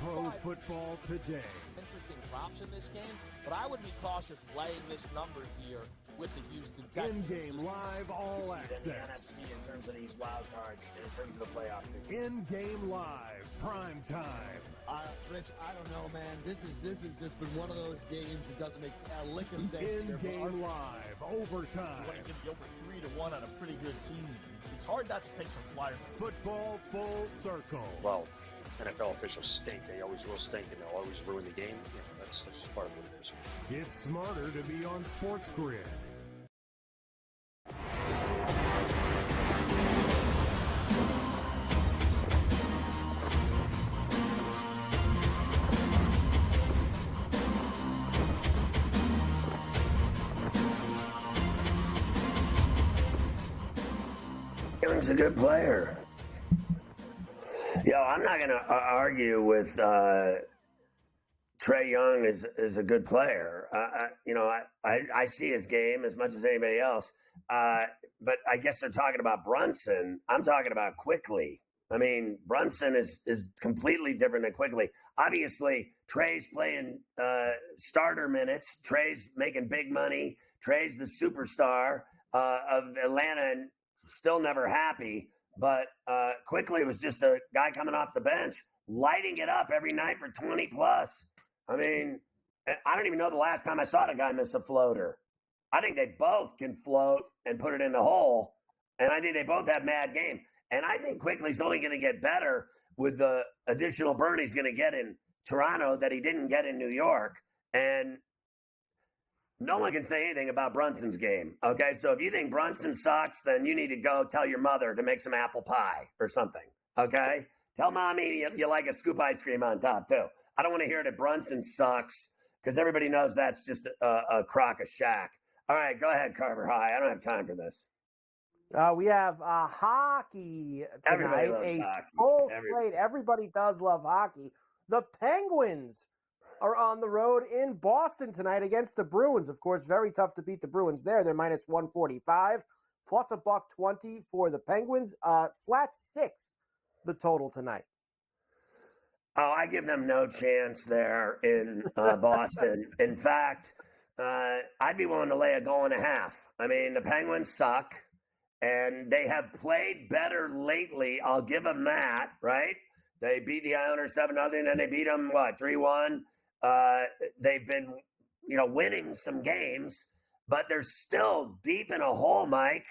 Pro football today. Interesting props in this game, but I would be cautious laying this number here with the Houston Texans. In-game live all You see access. it in the NFC in terms of these wild cards, in terms of the playoff picture. In-game live, prime time. Rich, I don't know, man. This has just been one of those games that doesn't make a lick of sense. In-game live, overtime. You want to give the over 3-1 on a pretty good team. It's hard not to take some flyers. Football full circle. Well, NFL officials stink. They always will stink, and they'll always ruin the game. That's just part of what it is. It's smarter to be on SportsGrid. Young's a good player. I'm not going to argue with Trae Young is a good player. I see his game as much as anybody else. But I guess they're talking about Brunson. I'm talking about Quickly. I mean, Brunson is completely different than Quickly. Obviously, Trae's playing starter minutes. Trae's making big money. Trae's the superstar of Atlanta and still never happy. But Quickly was just a guy coming off the bench, lighting it up every night for 20 plus. I mean, I don't even know the last time I saw the guy miss a floater. I think they both can float and put it in the hole. And I think they both have mad game. And I think Quickly's only going to get better with the additional burn he's going to get in Toronto that he didn't get in New York. And no one can say anything about Brunson's game. Okay, so if you think Brunson sucks, then you need to go tell your mother to make some apple pie or something. Okay, tell mommy you like a scoop ice cream on top too. I don't want to hear that Brunson sucks because everybody knows that's just a crock of shack. All right, go ahead, Carver High. I don't have time for this. We have hockey tonight. Everybody loves hockey. Full slate. Everybody does love hockey. The Penguins are on the road in Boston tonight against the Bruins. Of course, very tough to beat the Bruins there. They're minus 145, plus $1.20 for the Penguins. Flat 6, the total tonight. Oh, I give them no chance there in Boston. In fact, I'd be willing to lay a goal and a half. I mean, the Penguins suck, and they have played better lately. I'll give them that, right? They beat the Islanders 7-0, then they beat them, 3-1? They've been, winning some games, but they're still deep in a hole, Mike.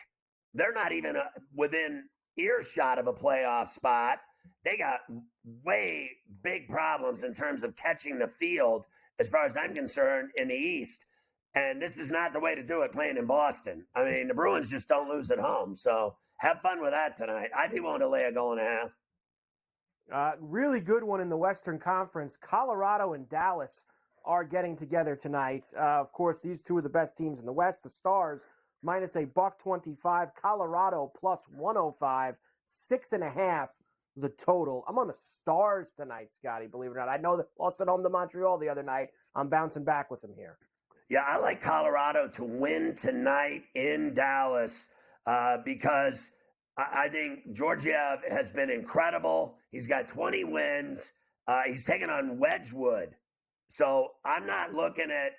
They're not even within earshot of a playoff spot. They got way big problems in terms of catching the field, as far as I'm concerned, in the East. And this is not the way to do it playing in Boston. I mean, the Bruins just don't lose at home. So have fun with that tonight. I'd be willing to lay a goal and a half. Really good one in the Western Conference. Colorado and Dallas are getting together tonight. Of course, these two are the best teams in the West. The Stars minus $1.25. Colorado plus 105. 6.5 the total. I'm on the Stars tonight, Scotty, believe it or not. I know that lost at home to Montreal the other night. I'm bouncing back with them here. Yeah, I like Colorado to win tonight in Dallas because I think Georgiev has been incredible. He's got 20 wins. He's taken on Wedgwood. So I'm not looking at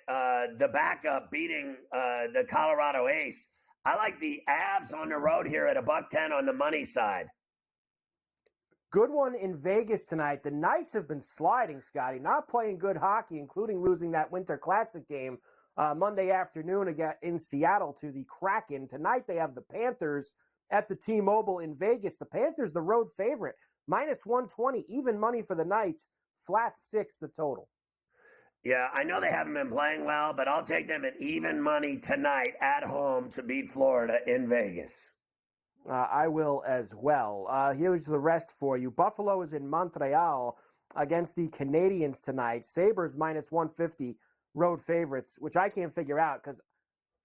the backup beating the Colorado ace. I like the Avs on the road here at $1.10 on the money side. Good one in Vegas tonight. The Knights have been sliding, Scotty, not playing good hockey, including losing that Winter Classic game Monday afternoon again in Seattle to the Kraken. Tonight they have the Panthers at the T-Mobile in Vegas. The Panthers, the road favorite, minus 120, even money for the Knights, flat 6 the total. Yeah, I know they haven't been playing well, but I'll take them at even money tonight at home to beat Florida in Vegas. I will as well. Here's the rest for you. Buffalo is in Montreal against the Canadiens tonight. Sabres minus 150, road favorites, which I can't figure out because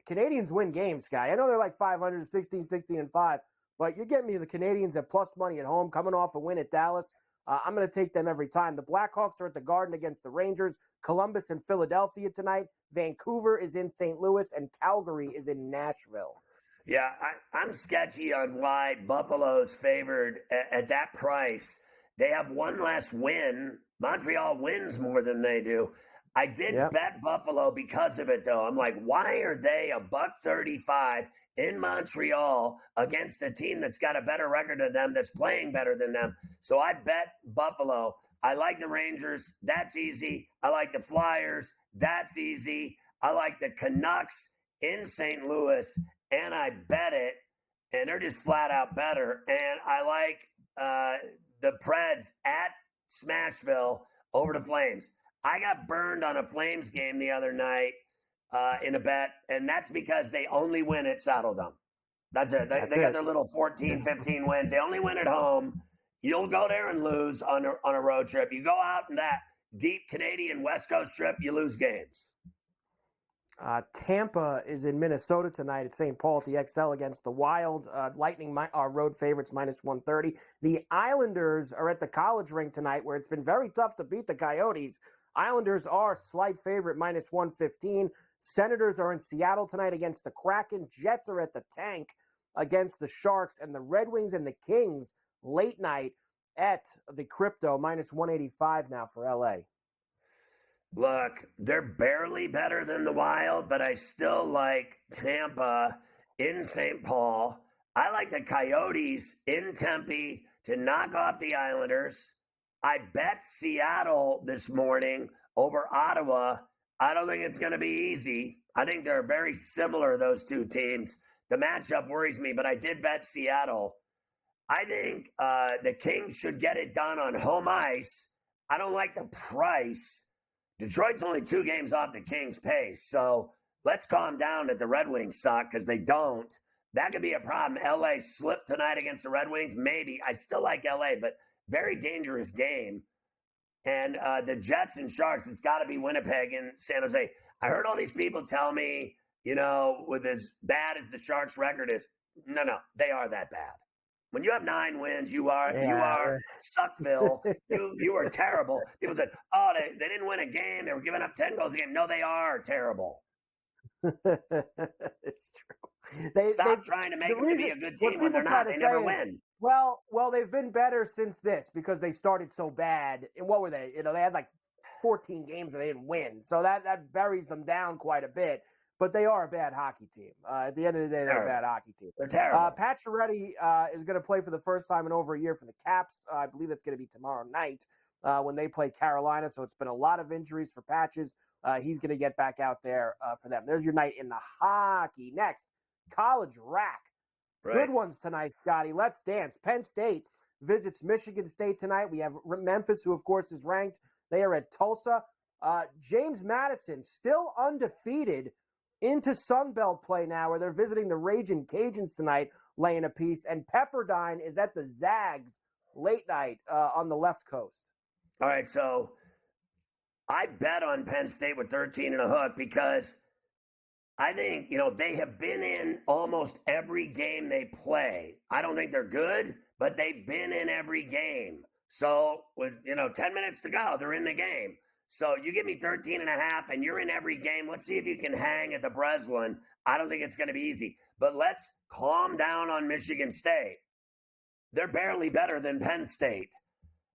Canadians win games, Sky. I know they're like 500, 16-5, but you're getting me the Canadians at plus money at home, coming off a win at Dallas. I'm going to take them every time. The Blackhawks are at the Garden against the Rangers. Columbus and Philadelphia tonight. Vancouver is in St. Louis, and Calgary is in Nashville. Yeah, I'm sketchy on why Buffalo's favored at that price. They have one less win. Montreal wins more than they do. I did bet Buffalo because of it, though. I'm like, why are they $1.35 in Montreal against a team that's got a better record than them, that's playing better than them? So I bet Buffalo. I like the Rangers. That's easy. I like the Flyers. That's easy. I like the Canucks in St. Louis, and I bet it. and they're just flat out better. And I like the Preds at Smashville over the Flames. I got burned on a Flames game the other night in a bet, and that's because they only win at Saddledome. That's it. They got their little 14, 15 wins. They only win at home. You'll go there and lose on a road trip. You go out in that deep Canadian West Coast trip, you lose games. Tampa is in Minnesota tonight at St. Paul at the XL against the Wild. Lightning are road favorites minus 130. The Islanders are at the College Rink tonight where it's been very tough to beat the Coyotes. Islanders are slight favorite minus 115. Senators are in Seattle tonight against the Kraken. Jets are at the Tank against the Sharks. And the Red Wings and the Kings late night at the Crypto minus 185 now for LA. Look, they're barely better than the Wild, but I still like Tampa in St. Paul. I like the Coyotes in Tempe to knock off the Islanders. I bet Seattle this morning over Ottawa. I don't think it's going to be easy. I think they're very similar, those two teams. The matchup worries me, but I did bet Seattle. I think the Kings should get it done on home ice. I don't like the price. Detroit's only 2 games off the Kings' pace, so let's calm down that the Red Wings suck because they don't. That could be a problem. LA slipped tonight against the Red Wings. Maybe. I still like LA, but very dangerous game. And the Jets and Sharks, it's got to be Winnipeg and San Jose. I heard all these people tell me, with as bad as the Sharks' record is, no, they are that bad. When you have 9 wins, you are Suckville. you are terrible. People said, they didn't win a game. They were giving up 10 goals a game. No, they are terrible. It's true. Stop trying to make them to be a good team when they're not. They never win. Well, they've been better since this because they started so bad. And what were they? They had like 14 games where they didn't win. So that buries them down quite a bit. But they are a bad hockey team. At the end of the day, they're a bad hockey team. They're terrible. Pacioretty is going to play for the first time in over a year for the Caps. I believe that's going to be tomorrow night when they play Carolina. So it's been a lot of injuries for Patches. He's going to get back out there for them. There's your night in the hockey. Next, college rack. Right. Good ones tonight, Scotty. Let's dance. Penn State visits Michigan State tonight. We have Memphis, who, of course, is ranked. They are at Tulsa. James Madison, still undefeated, into Sunbelt play now, where they're visiting the Ragin' Cajuns tonight, laying a piece. And Pepperdine is at the Zags late night on the left coast. All right, so I bet on Penn State with 13 and a hook because I think, they have been in almost every game they play. I don't think they're good, but they've been in every game. So with, 10 minutes to go, they're in the game. So you give me 13 and a half and you're in every game. Let's see if you can hang at the Breslin. I don't think it's going to be easy, but let's calm down on Michigan State. They're barely better than Penn State.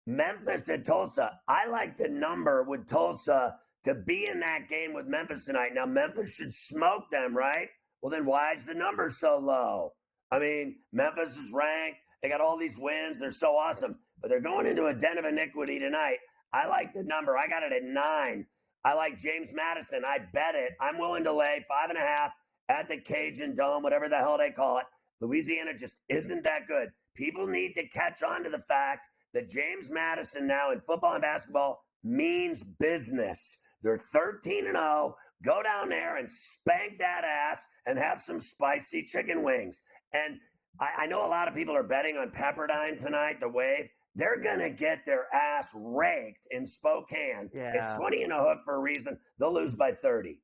Memphis at Tulsa. I like the number with Tulsa to be in that game with Memphis tonight. Now, Memphis should smoke them, right? Well, then why is the number so low? I mean, Memphis is ranked. They got all these wins. They're so awesome. But they're going into a den of iniquity tonight. I like the number. I got it at 9. I like James Madison. I bet it. I'm willing to lay 5.5 at the Cajun Dome, whatever the hell they call it. Louisiana just isn't that good. People need to catch on to the fact that James Madison now in football and basketball means business. They're 13-0. Go down there and spank that ass and have some spicy chicken wings. And I know a lot of people are betting on Pepperdine tonight, the Wave. They're going to get their ass raked in Spokane. Yeah. It's 20 and a hook for a reason. They'll lose by 30.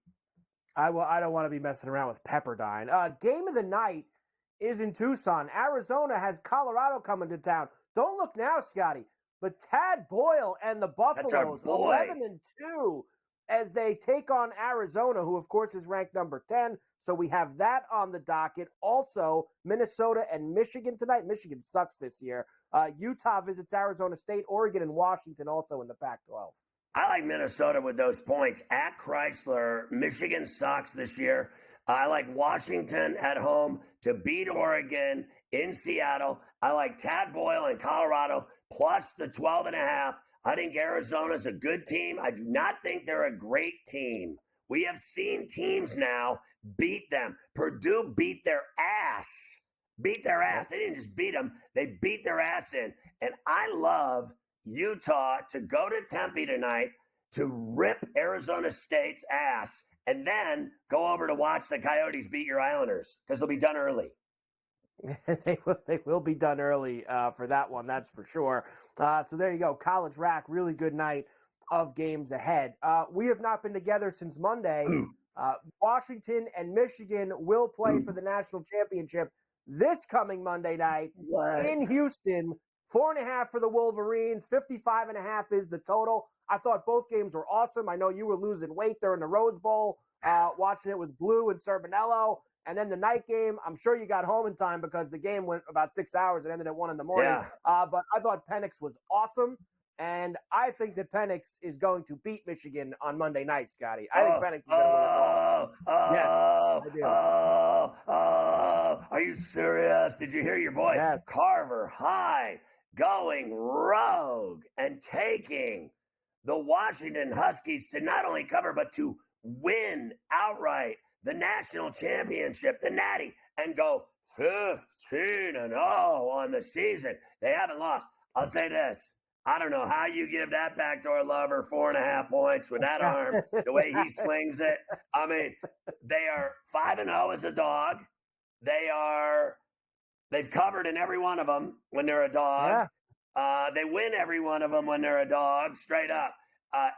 I don't want to be messing around with Pepperdine. Game of the night is in Tucson. Arizona has Colorado coming to town. Don't look now, Scotty, but Tad Boyle and the Buffaloes 11-2 as they take on Arizona, who, of course, is ranked number 10. So we have that on the docket. Also, Minnesota and Michigan tonight. Michigan sucks this year. Utah visits Arizona State. Oregon and Washington also in the Pac-12. I like Minnesota with those points. At Chrysler, Michigan sucks this year. I like Washington at home to beat Oregon in Seattle. I like Tad Boyle in Colorado plus the 12.5. I think Arizona's a good team. I do not think they're a great team. We have seen teams now beat them. Purdue beat their ass beat their ass. They didn't just beat them. They beat their ass in. And I love Utah to go to Tempe tonight to rip Arizona State's ass and then go over to watch the Coyotes beat your Islanders because they'll be done early. They will be done early for that one, that's for sure. So there you go. College Rack, really good night of games ahead. We have not been together since Monday. Washington and Michigan will play for the national championship this coming Monday night in Houston. 4.5 for the Wolverines. 55.5 is the total. I thought both games were awesome. I know you were losing weight during the Rose Bowl, watching it with Blue and Serbinello. And then the night game, I'm sure you got home in time because the game went about 6 hours and ended at 1 in the morning. Yeah. But I thought Penix was awesome. And I think that Penix is going to beat Michigan on Monday night, Scotty. I think Penix is going to win it all. Are you serious? Did you hear your boy Carver High going rogue and taking the Washington Huskies to not only cover, but to win outright the national championship, the Natty, and go 15-0 on the season. They haven't lost. I'll say this. I don't know how you give that backdoor lover 4.5 points with that arm, the way he slings it. I mean, they are 5-0 as a dog. They've covered in every one of them when they're a dog. They win every one of them when they're a dog, straight up.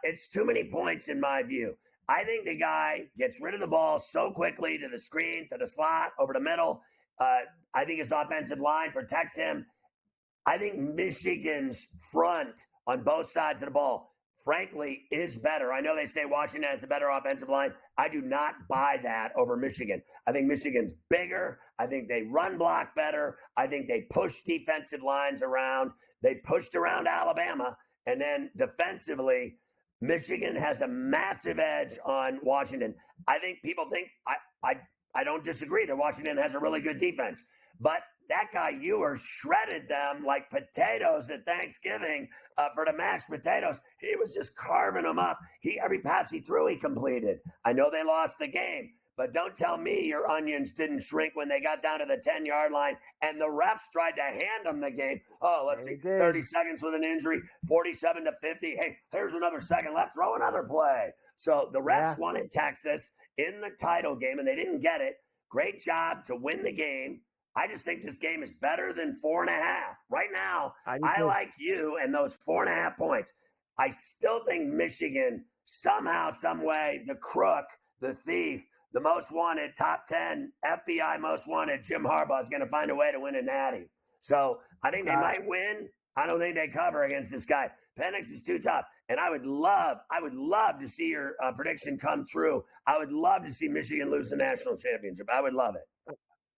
It's too many points in my view. I think the guy gets rid of the ball so quickly to the screen, to the slot, over the middle. I think his offensive line protects him. I think Michigan's front on both sides of the ball, frankly, is better. I know they say Washington has a better offensive line. I do not buy that over Michigan. I think Michigan's bigger. I think they run block better. I think they push defensive lines around. They pushed around Alabama. And then defensively, Michigan has a massive edge on Washington. I think people think, I don't disagree that Washington has a really good defense. But that guy Ewer shredded them like potatoes at Thanksgiving for the mashed potatoes. He was just carving them up. Every pass he threw, he completed. I know they lost the game, but don't tell me your onions didn't shrink when they got down to the 10-yard line and the refs tried to hand them the game. Oh, let's see, 30 seconds with an injury, 47-50. Hey, here's another second left. Throw another play. So the refs wanted Texas in the title game, and they didn't get it. Great job to win the game. I just think this game is better than 4.5. Right now, I like you and those 4.5 points. I still think Michigan, somehow, some way, the crook, the thief, the most wanted, top 10, FBI most wanted, Jim Harbaugh is going to find a way to win a natty. So I think they might win. I don't think they cover against this guy. Penix is too tough. And I would love to see your prediction come true. I would love to see Michigan lose the national championship. I would love it.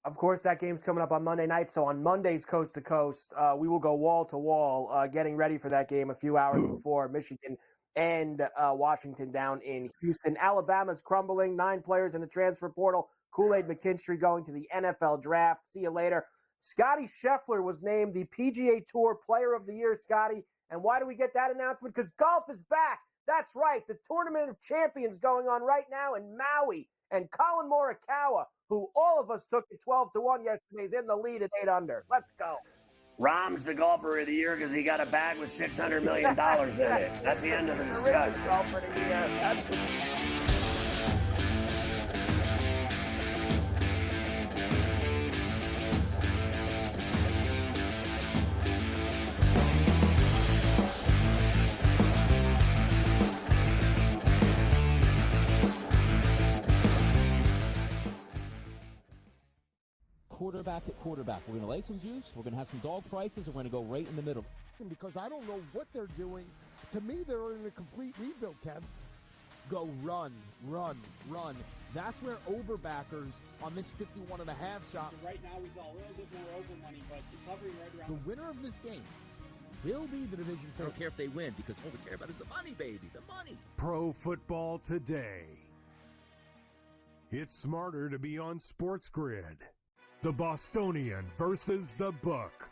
Of course, that game's coming up on Monday night. So on Monday's Coast to Coast, we will go wall to wall, getting ready for that game a few hours before Michigan and Washington down in Houston. Alabama's crumbling. 9 players in the transfer portal. Kool-Aid McKinstry going to the NFL draft. See you later. Scotty Scheffler was named the PGA Tour Player of the Year, Scotty. And why do we get that announcement? Because golf is back. That's right. The Tournament of Champions going on right now in Maui. And Colin Morikawa, who all of us took at 12-1 yesterday, is in the lead at 8 under. Let's go. Rahm's the golfer of the year because he got a bag with $600 million in it. That's the end of the discussion. Golfer of the year. That's quarterback at quarterback. We're going to lay some juice. We're going to have some dog prices, and we're going to go right in the middle. Because I don't know what they're doing. To me, they're in a complete rebuild, Kev. Go run. That's where overbackers on this 51.5 shot. Right now, he's all a little bit more over money, but it's hovering right around. The winner of this game will be the division favorite. I don't care if they win because all we care about is the money, baby, the money. Pro Football Today. It's smarter to be on SportsGrid. The Bostonian versus the Book.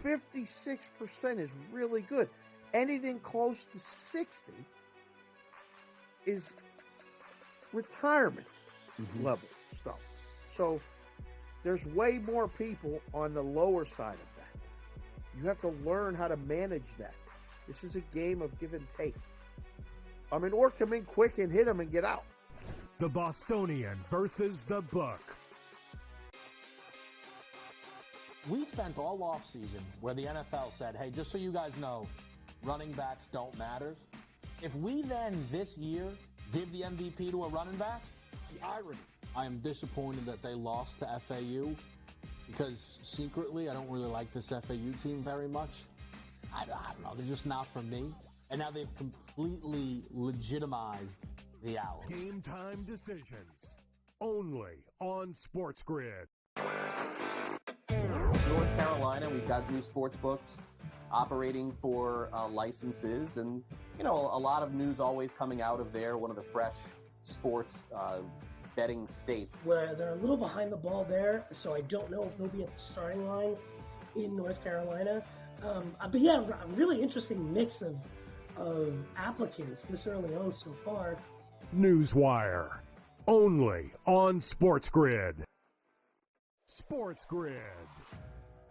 56% is really good. Anything close to 60 is retirement level stuff. So There's way more people on the lower side of that. You have to learn how to manage that. This is a game of give and take. Or come in quick and hit them and get out. The Bostonian versus the Book. We spent all offseason where the NFL said, hey, just so you guys know, running backs don't matter. If we then this year give the MVP to a running back, the irony. I am disappointed that they lost to FAU because secretly I don't really like this FAU team very much. I don't know. They're just not for me. And now they've completely legitimized the Owls. Game time decisions. Only on SportsGrid. North Carolina, we've got new sports books operating for licenses. And, a lot of news always coming out of there. One of the fresh sports betting states. Where they're a little behind the ball there, so I don't know if they'll be at the starting line in North Carolina. A really interesting mix of applicants this early on so far. Newswire. Only on SportsGrid. SportsGrid.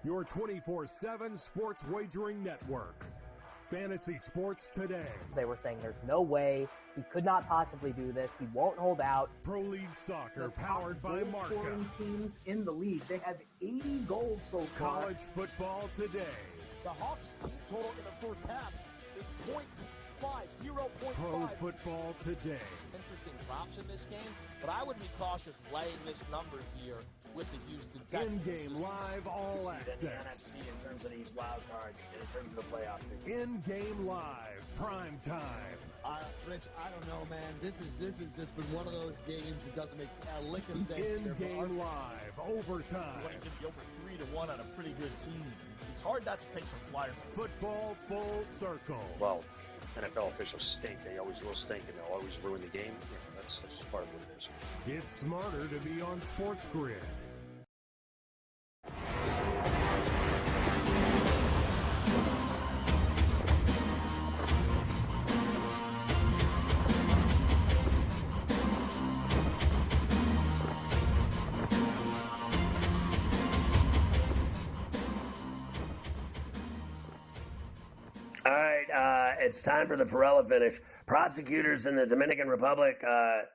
Your 24/7 sports wagering network. Fantasy sports today. They were saying there's no way he could not possibly do this. He won't hold out. Pro League Soccer powered by Marca. Scoring teams in the league. They have 80 goals so far. College football today. The Hawks team total in the first half is 0.5. Pro football today. Interesting props in this game, but I would be cautious laying this number here with the Houston Texans. In-game live all access. The NFC in terms of these wild cards, in terms of the playoff thing. In-game live, prime time. Rich, I don't know, man. This has just been one of those games that doesn't make a lick of sense. In-game live, overtime. You want to give you over 3-1 on a pretty good team. It's hard not to take some flyers. Football full circle. Well, NFL officials stink. They always will stink, and they'll always ruin the game. That's just part of what it is. It's smarter to be on SportsGrid. All right, it's time for the Ferrall finish. Prosecutors in the Dominican Republic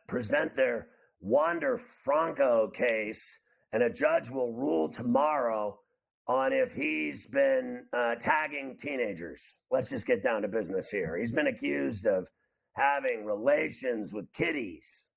present their Wander Franco case, and a judge will rule tomorrow on if he's been tagging teenagers. Let's just get down to business here. He's been accused of having relations with kiddies.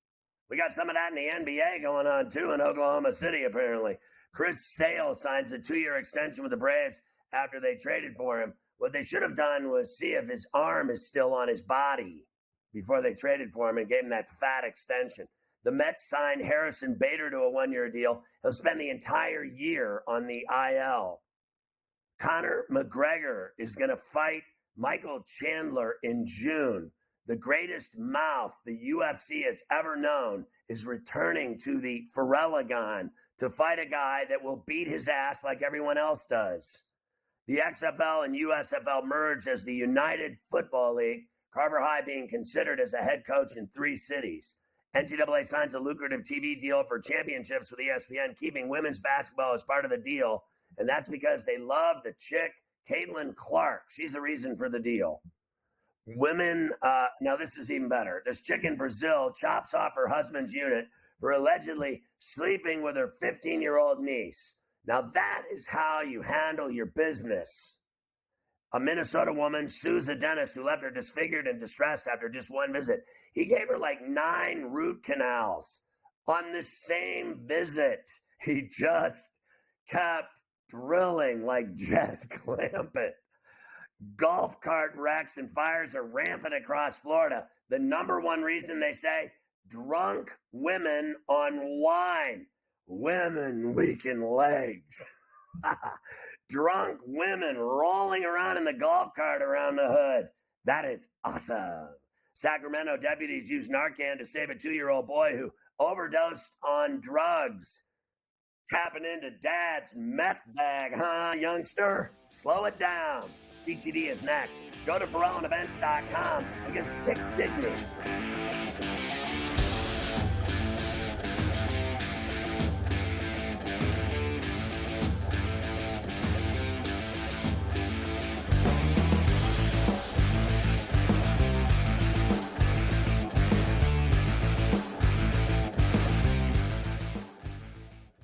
We got some of that in the NBA going on, too, in Oklahoma City, apparently. Chris Sale signs a 2-year extension with the Braves after they traded for him. What they should have done was see if his arm is still on his body before they traded for him and gave him that fat extension. The Mets signed Harrison Bader to a 1-year deal. He'll spend the entire year on the IL. Conor McGregor is going to fight Michael Chandler in June. The greatest mouth the UFC has ever known is returning to the Ferrall to fight a guy that will beat his ass like everyone else does. The XFL and USFL merged as the United Football League, Carver High being considered as a head coach in 3 cities. NCAA signs a lucrative TV deal for championships with ESPN, keeping women's basketball as part of the deal. And that's because they love the chick, Caitlin Clark. She's the reason for the deal. Women, now this is even better. This chick in Brazil chops off her husband's unit for allegedly sleeping with her 15-year-old niece. Now that is how you handle your business. A Minnesota woman sues a dentist who left her disfigured and distressed after just 1 visit. He gave her like 9 root canals. On the same visit, he just kept drilling like Jed Clampett. Golf cart wrecks and fires are rampant across Florida. The number one reason, they say, drunk women on wine. Women weaken legs. Drunk women rolling around in the golf cart around the hood. That is awesome. Sacramento deputies used Narcan to save a 2-year-old boy who overdosed on drugs. Tapping into dad's meth bag, huh, youngster? Slow it down. DTD is next. Go to FerrallEvents.com because ticks dig me.